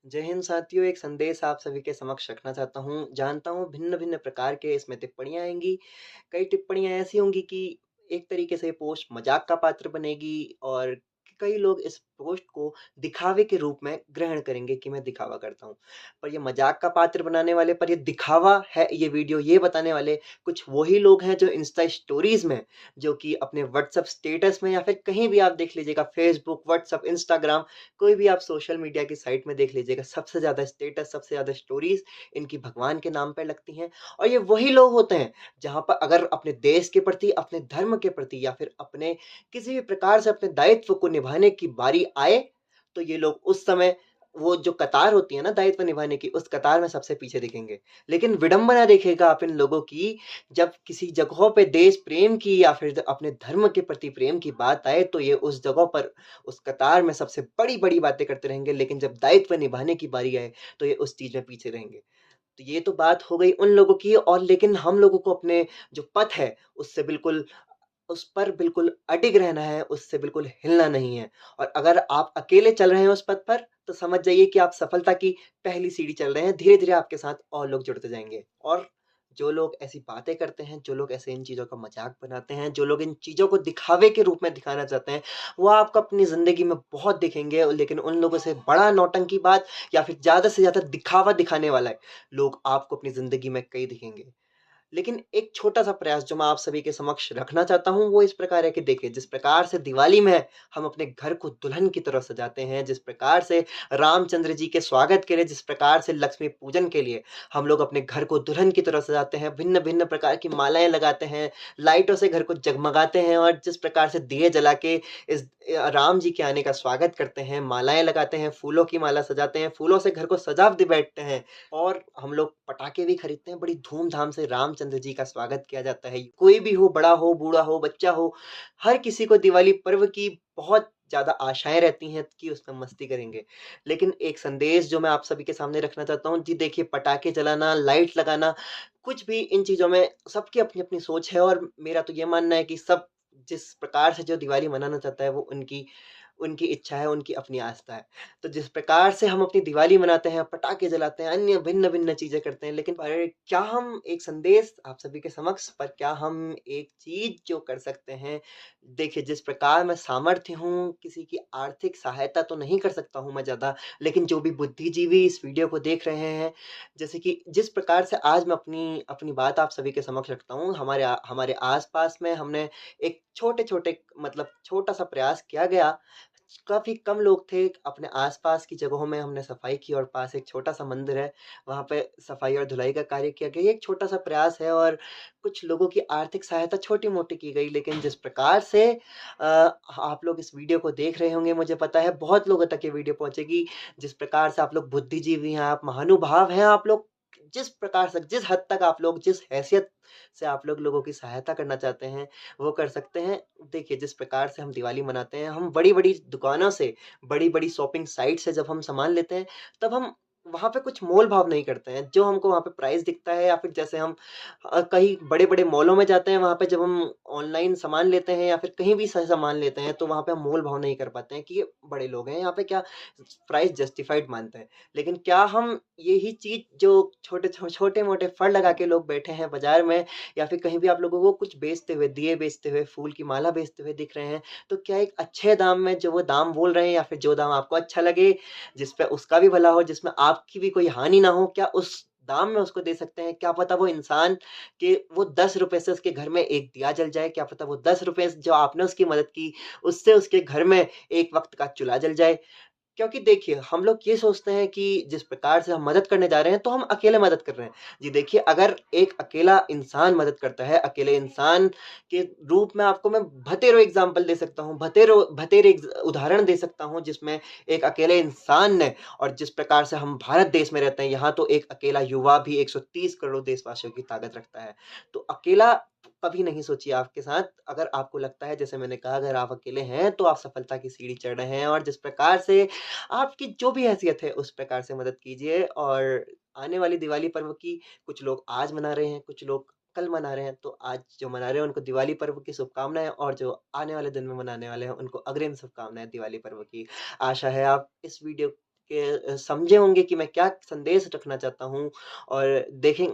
जय हिंद साथियों, एक संदेश आप सभी के समक्ष रखना चाहता हूँ। जानता हूँ भिन्न-भिन्न प्रकार के इसमें टिप्पणियाँ आएँगी। कई टिप्पणियाँ ऐसी होंगी कि एक तरीके से पोस्ट मज़ाक का पात्र बनेगी और कई लोग इस पोस्ट को दिखावे के रूप में ग्रहण करेंगे कि मैं दिखावा करता हूँ। पर ये मज़ाक का पात्र बनाने वाले पर ये दिखावा है ये वीडियो ये बताने वाले कुछ वही लोग हैं जो इंस्टा स्टोरीज़ में, जो कि अपने व्हाट्सएप स्टेटस में या फिर कहीं भी आप देख लीजिएगा फेसबुक, व्हाट्सएप, इंस्टाग्राम कोई भी आप सोशल मीडिया की साइट में देख लीजिएगा, सबसे ज़्यादा स्टेटस, सबसे ज़्यादा स्टोरीज़ इनकी भगवान के नाम पे लगती हैं और ये वही लोग होते हैं, जहाँ पर अगर अपने देश के प्रति, अपने धर्म के प्रति या फिर अपने किसी भी प्रकार से अपने दायित्व को निभाने की बारी आए, तो ये लोग उस समय वो जो कतार होती है ना दायित्व निभाने की, उस कतार में सबसे पीछे दिखेंगे। लेकिन विडंबना देखिएगा आप इन लोगों की, जब किसी जगहों पे देश प्रेम की या फिर अपने धर्म के प्रति प्रेम की बात आए, तो ये उस जगहों पर उस कतार में सबसे बड़ी-बड़ी बातें करते रहेंगे, लेकिन जब दायित्व निभाने की बारी आए, तो ये उस चीज़ में पीछे रहेंगे। तो ये तो बात हो गई उन लोगों की और लेकिन हम लोगों को अपने जो पथ है, उससे बिल्कुल उस पर बिल्कुल अडिग रहना है, उससे बिल्कुल हिलना नहीं है और अगर आप अकेले चल रहे हैं उस पथ पर, तो समझ जाइए कि आप सफलता की पहली सीढ़ी चल रहे हैं, धीरे-धीरे आपके साथ और लोग जुड़ते जाएँगे और जो लोग ऐसी बातें करते हैं, जो लोग ऐसे इन चीज़ों का मज़ाक बनाते हैं, जो लोग इन चीज़ों को दिखावे के रूप में दिखाना चाहते हैं, वो आपको अपनी ज़िंदगी में बहुत दिखेंगे लेकिन उन लोगों से बड़ा नौटंकीबाज़ या फिर ज़्यादा से ज़्यादा दिखावा दिखाने वाला है, लोग आपको अपनी ज़िंदगी में कई दिखेंगे। लेकिन एक छोटा-सा प्रयास जो मैं आप सभी के समक्ष रखना चाहता हूँ, वो इस प्रकार है कि देखिए, जिस प्रकार से दिवाली में हम अपने घर को दुल्हन की तरह सजाते हैं, जिस प्रकार से रामचंद्र जी के स्वागत के लिए, जिस प्रकार से लक्ष्मी पूजन के लिए हम लोग अपने घर को दुल्हन की तरह सजाते हैं, भिन्न-भिन्न प्रकार की मालाएँ लगाते हैं, लाइटों से घर को जगमगाते हैं और जिस प्रकार से दिए जला के इस राम जी के आने का स्वागत करते हैं, मालाएँ लगाते हैं, फूलों की माला सजाते हैं, फूलों से घर को सजा-द बैठते हैं और हम लोग पटाखे भी खरीदते हैं, बड़ी धूम-धाम से रामचंद्र जी का स्वागत किया जाता है। कोई भी हो, बड़ा हो, बूढ़ा हो, बच्चा हो, हर किसी को दिवाली पर्व की बहुत ज़्यादा आशाएँ रहती हैं कि उसमें मस्ती करेंगे। लेकिन एक संदेश जो मैं आप सभी के सामने रखना चाहता हूँ, जी देखिए पटाखे जलाना, लाइट लगाना, कुछ भी इन चीज़ों में सबकी अपनी-अपनी सोच है और मेरा तो ये मानना है कि सब जिस प्रकार से जो दिवाली मनाना चाहता है, वो उनकी उनकी इच्छा है, उनकी अपनी आस्था है। तो जिस प्रकार से हम अपनी दिवाली मनाते हैं, पटाखे जलाते हैं, अन्य भिन्न-भिन्न चीज़ें करते हैं, लेकिन पर क्या हम एक संदेश आप सभी के समक्ष पर क्या हम एक चीज़ जो कर सकते हैं, देखिए जिस प्रकार मैं सामर्थ्य हूँ, किसी की आर्थिक सहायता तो नहीं कर सकता हूँ मैं ज़्यादा, लेकिन जो भी बुद्धिजीवी इस वीडियो को देख रहे हैं, जैसे कि जिस प्रकार से आज मैं अपनी अपनी बात आप सभी के समक्ष रखता हूँ, हमारे आस-पास में हमने एक छोटे-छोटे मतलब छोटा-सा प्रयास किया गया काफ़ी कम लोग थे, अपने आस-पास की जगहों में हमने सफाई की और पास एक छोटा-सा मंदिर है, वहाँ पे सफाई और धुलाई का कार्य किया गया। ये एक छोटा-सा प्रयास है और कुछ लोगों की आर्थिक सहायता छोटी-मोटी की गई, लेकिन जिस प्रकार से आप लोग इस वीडियो को देख रहे होंगे, मुझे पता है बहुत लोगों तक ये वीडियो पहुँचेगी। जिस प्रकार से आप लोग बुद्धिजीवी हैं, आप महानुभाव हैं, आप लोग जिस प्रकार से जिस हद तक आप लोग जिस हैसियत से आप लोग लोगों की सहायता करना चाहते हैं, वो कर सकते हैं। देखिए, जिस प्रकार से हम दिवाली मनाते हैं, हम बड़ी-बड़ी दुकानों से, बड़ी-बड़ी शॉपिंग साइट से जब हम सामान लेते हैं, तब हम वहाँ पे कुछ मोल-भाव नहीं करते हैं। जो हमको वहाँ पे प्राइस दिखता है या फिर जैसे हम कहीं बड़े-बड़े मॉलों में जाते हैं, वहाँ पे जब हम ऑनलाइन सामान लेते हैं या फिर कहीं भी स सामान लेते हैं, तो वहाँ पे हम मोल-भाव नहीं कर पाते हैं कि ये बड़े लोग हैं, यहाँ पे क्या प्राइस जस्टिफाइड मानते हैं। लेकिन क्या हम यही चीज़ जो छोटे-मोटे फल लगा के लोग बैठे हैं बाज़ार में या फिर कहीं भी आप लोगों को कुछ बेचते हुए, दिए बेचते हुए, फूल की माला बेचते हुए दिख रहे हैं, तो क्या एक अच्छे दाम में जो वो दाम बोल रहे हैं या फिर जो दाम आपको अच्छा लगे, जिस पे उसका भी भला हो, जिसमें आपकी भी कोई हानि ना हो, क्या उस दाम में उसको दे सकते हैं? क्या पता वो इंसान के वो ₹10 से उसके घर में एक दिया जल जाए, क्या पता वो ₹10 जो आपने उसकी मदद की, उससे उसके घर में एक वक़्त का चूल्हा जल जाए। क्योंकि देखिए, हम लोग ये सोचते हैं कि जिस प्रकार से हम मदद करने जा रहे हैं, तो हम अकेले मदद कर रहे हैं। जी देखिए, अगर एक अकेला इंसान मदद करता है, अकेले इंसान के रूप में आपको मैं भतेरो एग्ज़ाम्पल दे सकता हूँ, भतेरे उदाहरण दे सकता हूँ, जिसमें एक अकेले इंसान ने और जिस प्रकार से हम भारत देश में रहते हैं, यहाँ तो एक अकेला युवा भी 130 करोड़ देशवासियों की ताकत रखता है। तो अकेला कभी नहीं सोचिए आपके साथ, अगर आपको लगता है जैसे मैंने कहा अगर आप अकेले हैं, तो आप सफलता की सीढ़ी चढ़ रहे हैं और जिस प्रकार से आपकी जो भी हैसियत है उस प्रकार से मदद कीजिए और आने वाली दिवाली पर्व की कुछ लोग आज मना रहे हैं, कुछ लोग कल मना रहे हैं, तो आज जो मना रहे हैं उनको दिवाली पर्व की शुभकामनाएँ और जो आने वाले दिन में मनाने वाले हैं उनको अग्रिम शुभकामनाएँ दिवाली पर्व की। आशा है आप इस वीडियो के समझे होंगे कि मैं क्या संदेश रखना चाहता हूँ और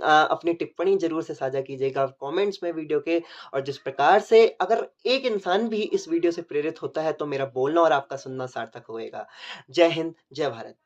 अपनी टिप्पणी ज़रूर से साझा कीजिएगा कमेंट्स में वीडियो के। और जिस प्रकार से अगर एक इंसान भी इस वीडियो से प्रेरित होता है, तो मेरा बोलना और आपका सुनना सार्थक होएगा। जय हिंद, जय भारत।